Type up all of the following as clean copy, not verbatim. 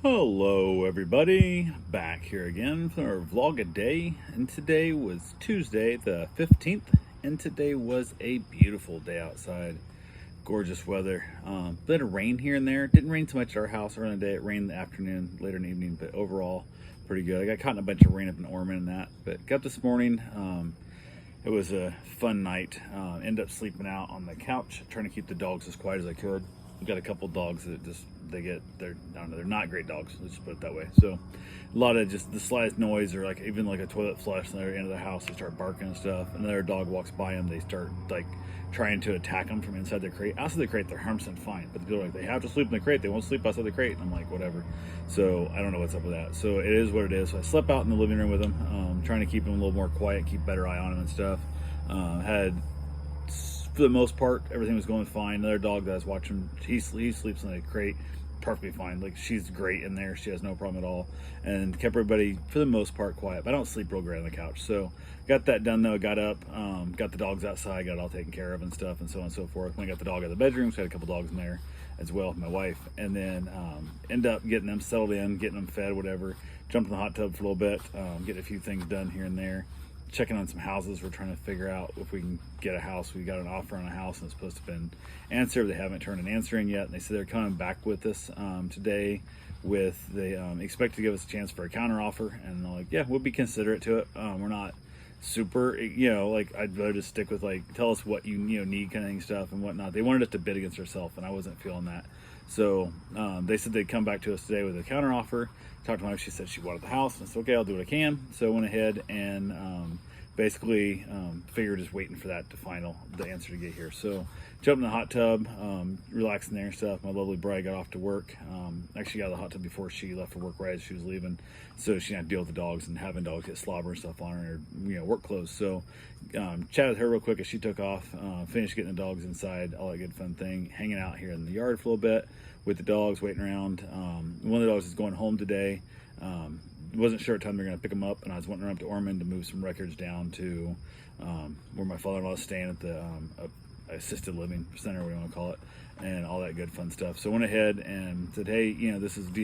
Hello everybody, back here again for our vlog a day, and today was Tuesday the 15th, and today was a beautiful day outside. Gorgeous weather. Bit of rain here and there. Didn't rain too much at our house early in the day. It rained in the afternoon, later in the evening, but overall pretty good. I got caught in a bunch of rain up in Ormond and that, but got this morning. It was a fun night. Ended up sleeping out on the couch, trying to keep the dogs as quiet as I could. We've got a couple dogs that just they're I don't know, they're not great dogs. Let's just put it that way. So a lot of just the slightest noise, or like even like a toilet flush in the end of the house, they start barking and stuff. Another dog walks by them, they start like trying to attack them from inside their crate. Outside the crate, they're harmless and fine, but they're like they have to sleep in the crate. They won't sleep outside the crate. And I'm like, whatever. So I don't know what's up with that. So it is what it is. So I slept out in the living room with them, trying to keep them a little more quiet, keep better eye on them and stuff. Had, for the most part, everything was going fine. Another dog that I was watching, he sleeps in the crate perfectly fine. Like, she's great in there, she has no problem at all, and kept everybody for the most part quiet. But I don't sleep real great on the couch, so got that done though. Got up, got the dogs outside, got it all taken care of and stuff, and so on and so forth. When I got the dog out of the bedroom, so I had a couple dogs in there as well with my wife, and then end up getting them settled in, getting them fed, whatever. Jumped in the hot tub for a little bit, getting a few things done here and there, checking on some houses. We're trying to figure out if we can get a house. We got an offer on a house and it's supposed to have been answered. They haven't turned an answer in yet, and they said they're coming back with us today with they expect to give us a chance for a counter offer, and they're like, yeah, we'll be considerate to it. We're not super, like, I'd rather just stick with like, tell us what you need kind of thing, stuff and whatnot. They wanted us to bid against ourselves, and I wasn't feeling that. So they said they'd come back to us today with a counter offer. Talked to my wife, she said she wanted the house, and I said, okay, I'll do what I can. So I went ahead and basically figured just waiting for that the answer to get here. So jumped in the hot tub, relaxing there and stuff. My lovely bride got off to work. Actually got out of the hot tub before she left for work, right as she was leaving, so she didn't have to deal with the dogs and having dogs get slobber and stuff on her, work clothes. So chatted with her real quick as she took off, finished getting the dogs inside, all that good fun thing, hanging out here in the yard for a little bit with the dogs, waiting around. One of the dogs is going home today. Wasn't sure what time they're going to pick them up, and I was wanting to run up to Ormond to move some records down to where my father-in-law is staying at the assisted living center, what do you want to call it, and all that good fun stuff. So I went ahead and said, hey, do you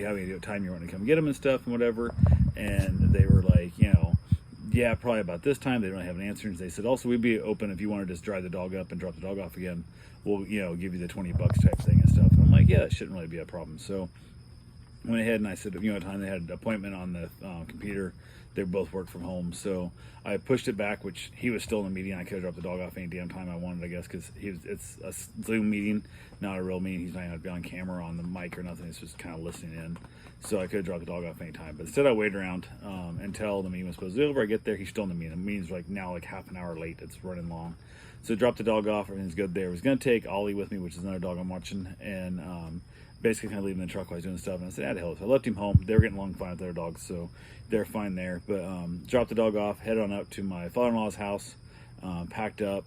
have any time you want to come get them and stuff and whatever? And they were like, yeah, probably about this time. They don't have an answer. And they said, also, we'd be open if you want to just drive the dog up and drop the dog off again. We'll, give you the $20 type thing and stuff. And I'm like, yeah, that shouldn't really be a problem. So went ahead and I said, at time they had an appointment on the computer. They both worked from home, so I pushed it back, which he was still in the meeting. I could have dropped the dog off any damn time I wanted, I guess, because it's a Zoom meeting, not a real meeting. He's not going to be on camera, on the mic or nothing. It's just kind of listening in. So I could have dropped the dog off any time, but instead I waited around until the meeting was supposed to be over. I get there, he's still in the meeting. The meeting's now like half an hour late. It's running long. So dropped the dog off, everything's good there. I was going to take Ollie with me, which is another dog I'm watching, and basically kind of leaving the truck while I was doing stuff. And I said, hell. So I left him home. They were getting along fine with their dogs, so they're fine there. But dropped the dog off, headed on up to my father-in-law's house, packed up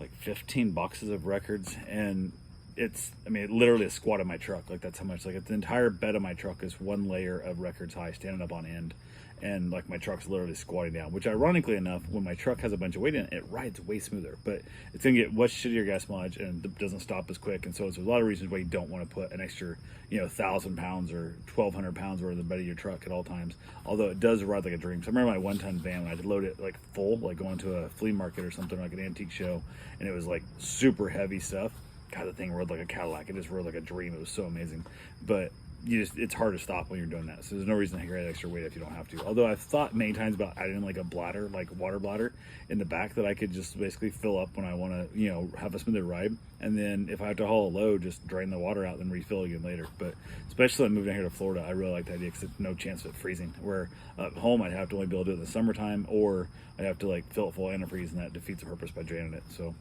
like 15 boxes of records, and it literally a squat in my truck. Like, that's how much, like, the entire bed of my truck is one layer of records high, standing up on end. And like, my truck's literally squatting down, which ironically enough, when my truck has a bunch of weight in it, it rides way smoother, but it's gonna get much shittier gas mileage and doesn't stop as quick. And so there's a lot of reasons why you don't want to put an extra 1,000 pounds or 1,200 pounds worth of the bed of your truck at all times, although it does ride like a dream. So I remember my 1-ton van, when I had to load it like full, like going to a flea market or something, like an antique show, and it was like super heavy stuff. God, the thing rode like a Cadillac. It just rode like a dream. It was so amazing. But it's hard to stop when you're doing that. So there's no reason to carry that extra weight if you don't have to. Although I've thought many times about adding like a bladder, like water bladder in the back, that I could just basically fill up when I want to, have a smoother ride. And then if I have to haul a load, just drain the water out and refill again later. But especially when moving here to Florida, I really like the idea, because it's no chance of it freezing. Where at home, I'd have to only be able to do it in the summertime, or I'd have to like fill it full of antifreeze, and that defeats the purpose by draining it. So,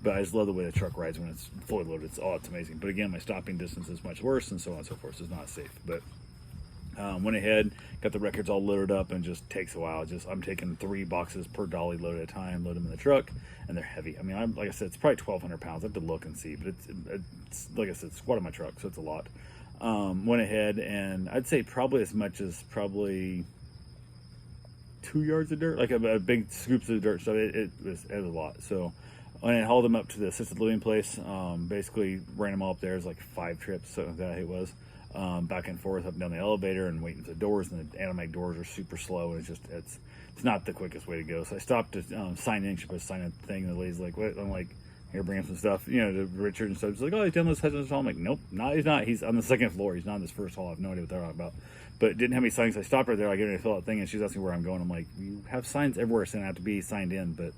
but I just love the way the truck rides when it's fully loaded. It's amazing. But again, my stopping distance is much worse, and so on and so forth. So it's not safe. But went ahead, got the records all loaded up, and just takes a while. I'm taking 3 boxes per dolly load at a time, load them in the truck, and they're heavy. Like I said, it's probably 1,200 pounds. I have to look and see, but it's like I said, it's squat in my truck, so it's a lot. Went ahead, and I'd say probably as much as 2 yards of dirt, like a big scoops of dirt. So it was a lot. So when I hauled them up to the assisted living place, basically ran them all up there. It was like 5 trips, so that it was. back and forth up and down the elevator and waiting for the doors, and the automatic doors are super slow, and it's not the quickest way to go. So I stopped to sign in. She put a sign in thing, and the lady's like, what? I'm like, here, bring him some stuff, to Richard and stuff. She's like, oh, he's down this hall. I'm like, nope, he's not. He's on the second floor. He's not on this first hall. I have no idea what they're talking about. But it didn't have any signs. So I stopped right there. I get ready to fill out the thing, and she's asking where I'm going. I'm like, you have signs everywhere, so I have to be signed in. But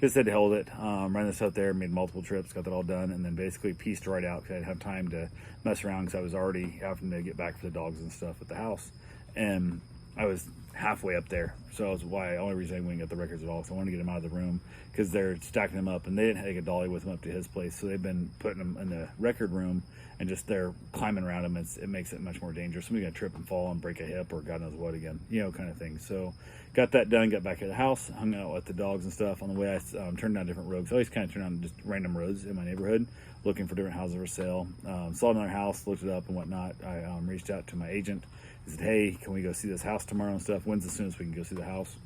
just said to hold it. Ran this out there, made multiple trips, got that all done, and then basically pieced right out because I didn't have time to mess around because I was already having to get back for the dogs and stuff at the house. And I was halfway up there, so that was why only reason I went and got the records at all. So I wanted to get them out of the room because they're stacking them up, and they didn't take a dolly with them up to his place, so they've been putting them in the record room and just they're climbing around them. It makes it much more dangerous. Somebody's gonna trip and fall and break a hip or God knows what again, kind of thing. So got that done, got back at the house, hung out with the dogs and stuff. On the way, I turned down different roads. I always kind of turn on just random roads in my neighborhood, looking for different houses for sale. Saw another house, looked it up and whatnot. I reached out to my agent. He said, hey, can we go see this house tomorrow and stuff? When's the soonest we can go see the house?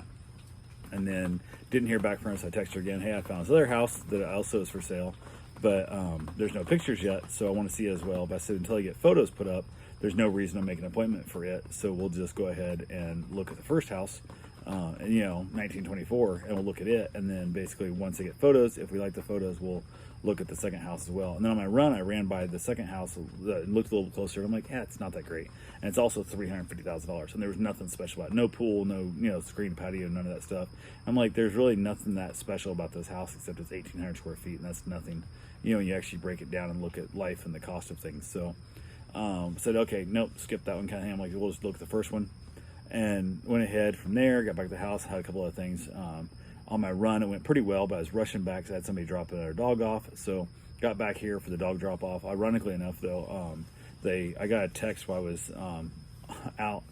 And then didn't hear back from her, so I texted her again. Hey, I found this other house that also is for sale, but there's no pictures yet, so I want to see it as well. But I said, until I get photos put up, there's no reason to make an appointment for it. So we'll just go ahead and look at the first house, 1924, and we'll look at it. And then basically once I get photos, if we like the photos, we'll look at the second house as well. And then on my run, I ran by the second house, looked a little closer, and I'm like, yeah, it's not that great. And it's also $350,000, and there was nothing special about it. No pool, no screened patio, none of that stuff. I'm like, there's really nothing that special about this house except it's 1,800 square feet, and that's nothing. You actually break it down and look at life and the cost of things. So said, okay, nope, skip that one kind of thing. I'm like, we'll just look at the first one. And went ahead from there, got back to the house, had a couple other things. On my run, it went pretty well, but I was rushing back because I had somebody drop another dog off. So got back here for the dog drop off. Ironically enough, though, I got a text while I was out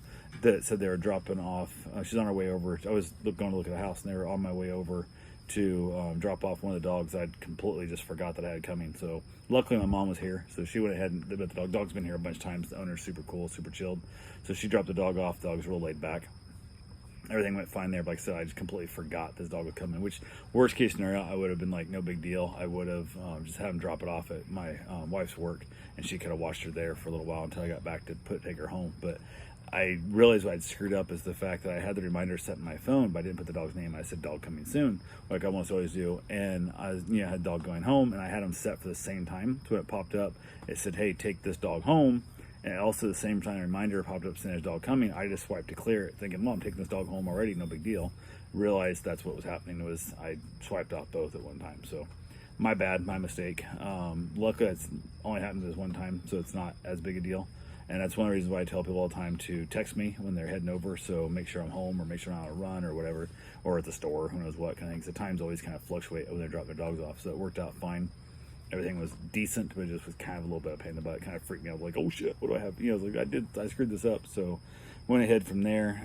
that said they were dropping off. She's on her way over. I was going to look at the house, and they were on my way over to drop off one of the dogs. I'd completely just forgot that I had coming. So luckily my mom was here, so she went ahead and but the dog's been here a bunch of times. The owner's super cool, super chilled. So she dropped the dog off. The dog's real laid back. Everything went fine there, but like I said, I just completely forgot this dog would come in, which worst case scenario, I would have been like, no big deal. I would have just had him drop it off at my wife's work, and she could have watched her there for a little while until I got back to take her home. But I realized what I'd screwed up is the fact that I had the reminder set in my phone, but I didn't put the dog's name. I said dog coming soon, like I almost always do. And I had dog going home, and I had them set for the same time. So when it popped up, it said, hey, take this dog home. And also the same time, a reminder popped up saying there's dog coming. I just swiped to clear it, thinking, well, I'm taking this dog home already, no big deal. Realized that's what was happening, was I swiped off both at one time. So my bad, my mistake. Luckily, it's only happened this one time, so it's not as big a deal. And that's one of the reasons why I tell people all the time to text me when they're heading over, so make sure I'm home or make sure I'm on a run or whatever, or at the store, who knows what kind of things. The times always kind of fluctuate when they drop their dogs off, so it worked out fine. Everything was decent, but it just was kind of a little bit of pain in the butt. It kind of freaked me out, like, oh shit, what do I have? I was like, I screwed this up. So went ahead from there,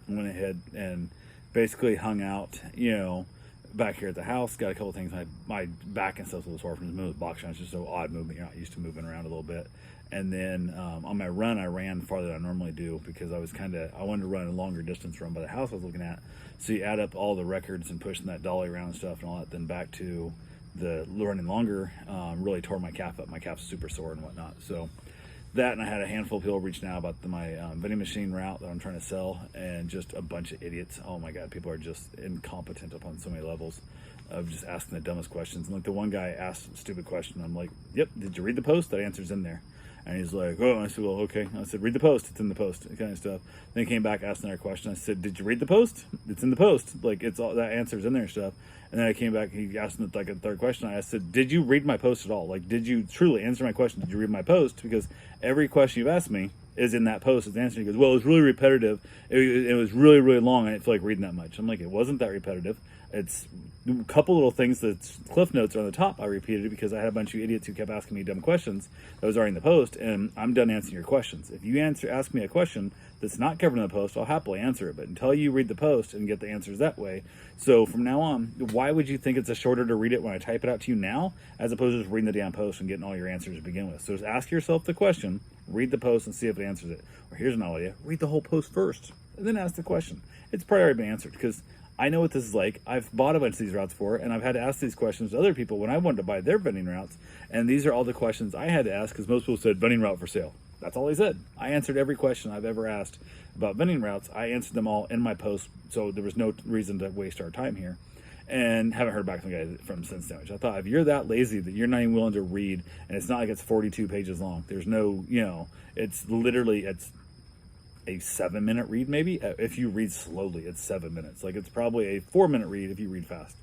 went ahead and basically hung out, back here at the house. Got a couple things. My back and stuff was sore from the box jump. It's just so odd movement. You're not used to moving around a little bit. And then on my run, I ran farther than I normally do because I wanted to run a longer distance run by the house I was looking at. So you add up all the records and pushing that dolly around and stuff and all that, then back to the running longer, really tore my calf up. My calf's super sore and whatnot. So that, and I had a handful of people reaching out about my vending machine route that I'm trying to sell, and just a bunch of idiots. Oh my God, people are just incompetent upon so many levels of just asking the dumbest questions. And like the one guy asked a stupid question. I'm like, yep, did you read the post? That answer's in there. And he's like, oh, and I said, well, okay. I said, read the post. It's in the post, kind of stuff. Then he came back, asked another question. I said, did you read the post? It's in the post. Like, it's all that answer's in there and stuff. And then I came back, he asked me like a third question. I said, did you read my post at all? Like, did you truly answer my question? Did you read my post? Because every question you've asked me is in that post. It's answering. He goes, well, it was really repetitive. It was really, really long. I didn't feel like reading that much. I'm like, it wasn't that repetitive. It's a couple little things that's cliff notes are on the top. I repeated it because I had a bunch of idiots who kept asking me dumb questions that was already in the post, and I'm done answering your questions. If you ask me a question that's not covered in the post, I'll happily answer it. But until you read the post and get the answers that way, so from now on, why would you think it's shorter to read it when I type it out to you now, as opposed to just reading the damn post and getting all your answers to begin with? So just ask yourself the question, read the post, and see if it answers it. Or here's an idea: read the whole post first, and then ask the question. It's probably already been answered because I know what this is like. I've bought a bunch of these routes before, and I've had to ask these questions to other people when I wanted to buy their vending routes. And these are all the questions I had to ask, because most people said vending route for sale. That's all they said. I answered every question I've ever asked about vending routes. I answered them all in my post, so there was no reason to waste our time here. And haven't heard back from the guy from since then. Which I thought, if you're that lazy that you're not even willing to read, and it's not like it's 42 pages long. There's no, it's literally, it's a 7-minute read maybe. If you read slowly, it's 7 minutes. Like, it's probably a 4-minute read if you read fast,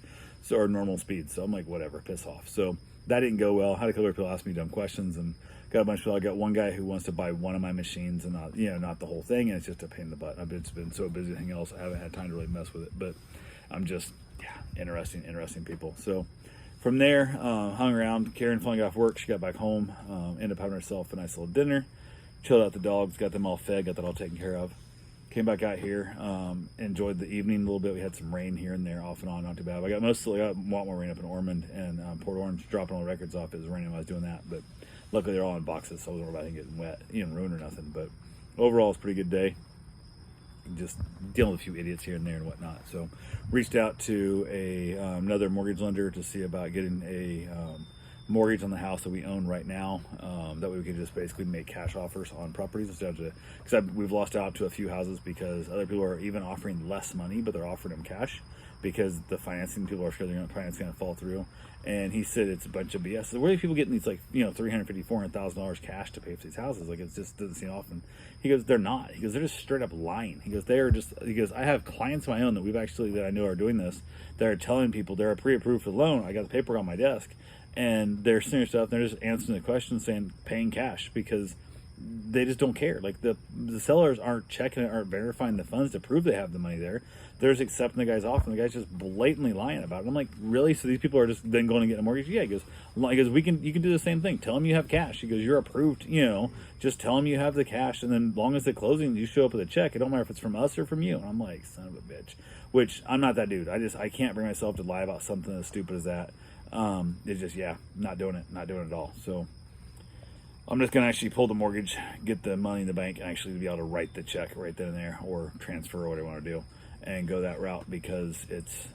so, or normal speed. So I'm like, whatever, piss off. So that didn't go well. Had a couple of people ask me dumb questions, and got a bunch of people. I got one guy who wants to buy one of my machines and not the whole thing, and it's just a pain in the butt. I've just been so busy with anything else, I haven't had time to really mess with it. But I'm just, interesting people. So from there, hung around. Karen finally got off work. She got back home, ended up having herself a nice little dinner, chilled out the dogs, got them all fed, got that all taken care of. Came back out here, enjoyed the evening a little bit. We had some rain here and there, off and on, not too bad. I got a lot more rain up in Ormond and Port Orange, dropping all the records off. It was raining when I was doing that, but luckily they're all in boxes, so I wasn't worried about getting wet, ruined or nothing. But overall, it's a pretty good day. Just dealing with a few idiots here and there and whatnot. So reached out to another mortgage lender to see about getting a mortgage on the house that we own right now. That way we can just basically make cash offers on properties instead of, because we've lost out to a few houses because other people are even offering less money, but they're offering them cash because the financing, people are scared the financing going to fall through. And he said it's a bunch of BS. So where are people getting these, like, $350,000, $400,000 cash to pay for these houses? Like, it just doesn't seem often. He goes, they're not. He goes, they're just straight up lying. He goes, I have clients of my own that I know are doing this. They're telling people they're pre-approved for the loan. I got the paper on my desk, and they're sending stuff, and they're just answering the question saying paying cash because they just don't care. Like, the sellers aren't checking it, aren't verifying the funds to prove they have the money there. They're just accepting the guy's offer, and the guy's just blatantly lying about it. I'm like, really? So these people are just then going to get a mortgage? Yeah. He goes, you can do the same thing. Tell them you have cash. He goes, you're approved. Just tell them you have the cash, and then as long as the closing, you show up with a check. It don't matter if it's from us or from you. And I'm like, son of a bitch. Which, I'm not that dude. I can't bring myself to lie about something as stupid as that. It's just, not doing it at all. So I'm just going to actually pull the mortgage, get the money in the bank, and actually be able to write the check right then and there, or transfer, or whatever I want to do, and go that route because it's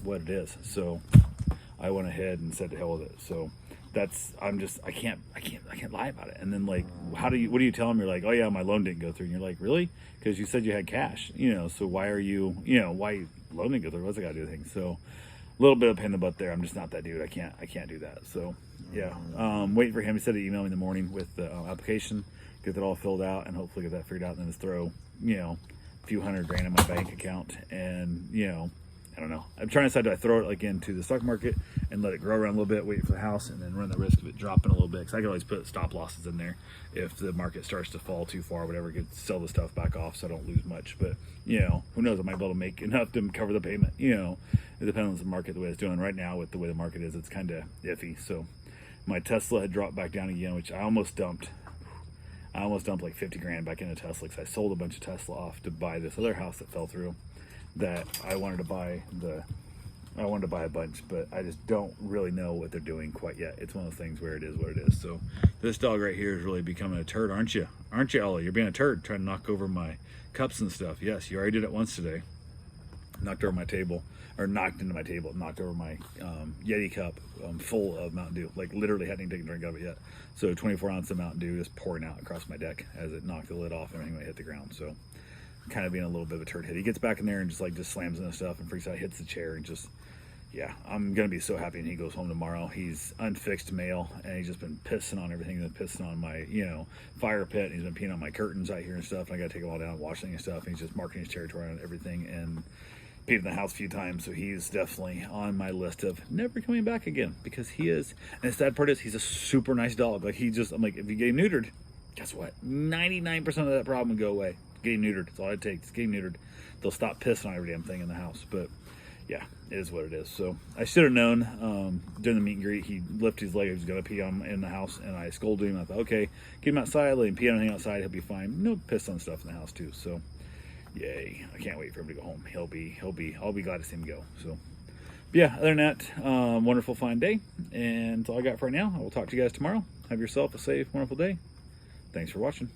what it is. So I went ahead and said to hell with it. So I can't lie about it. And then, like, what do you tell them? You're like, oh yeah, my loan didn't go through. And you're like, really? Because you said you had cash, so why are you, why loan didn't go through? What's it got to do with things? So a little bit of pain in the butt there. I'm just not that dude. I can't do that. So yeah, waiting for him. He said he'd email me in the morning with the application, get that all filled out, and hopefully get that figured out, and then just throw, a few $100,000 in my bank account. And, I don't know. I'm trying to decide, do I throw it like into the stock market and let it grow around a little bit, wait for the house, and then run the risk of it dropping a little bit? Because I can always put stop losses in there if the market starts to fall too far, whatever. I could sell the stuff back off so I don't lose much. But, who knows? I might be able to make enough to cover the payment. It depends on the market, the way it's doing right now. With the way the market is, it's kind of iffy. So my Tesla had dropped back down again, which I almost dumped. Like $50,000 back into Tesla because I sold a bunch of Tesla off to buy this other house that fell through. That I wanted to buy a bunch, but I just don't really know what they're doing quite yet. It's one of those things where it is what it is. So this dog right here is really becoming a turd, aren't you? Aren't you, Ollie? You're being a turd, trying to knock over my cups and stuff. Yes, you already did it once today. Knocked over my table, or knocked into my table, knocked over my Yeti cup full of Mountain Dew. Like, literally hadn't even taken a drink of it yet. So 24 ounces of Mountain Dew just pouring out across my deck as it knocked the lid off and everything hit the ground. So kind of being a little bit of a turd hit. He gets back in there and just slams into stuff and freaks out, hits the chair, and just, yeah, I'm gonna be so happy when he goes home tomorrow. He's unfixed male, and he's just been pissing on everything. He's been pissing on my, fire pit, and he's been peeing on my curtains out here and stuff, and I gotta take them all down, washing and stuff, and he's just marking his territory on everything, and peed in the house a few times. So he's definitely on my list of never coming back again, because he is, and the sad part is, he's a super nice dog. Like, I'm like, if you get him neutered, guess what? 99% of that problem would go away. Get him neutered. That's all it takes. Get him neutered. They'll stop pissing on every damn thing in the house. But yeah, it is what it is. So I should have known during the meet and greet, he lifted his leg, he was going to pee on in the house, and I scolded him. I thought, okay, get him outside, let him pee on anything outside, he'll be fine. No piss on stuff in the house too. So yay, I can't wait for him to go home. I'll be glad to see him go. So but yeah, other than that, wonderful fine day, and that's all I got for right now. I will talk to you guys tomorrow. Have yourself a safe, wonderful day. Thanks for watching.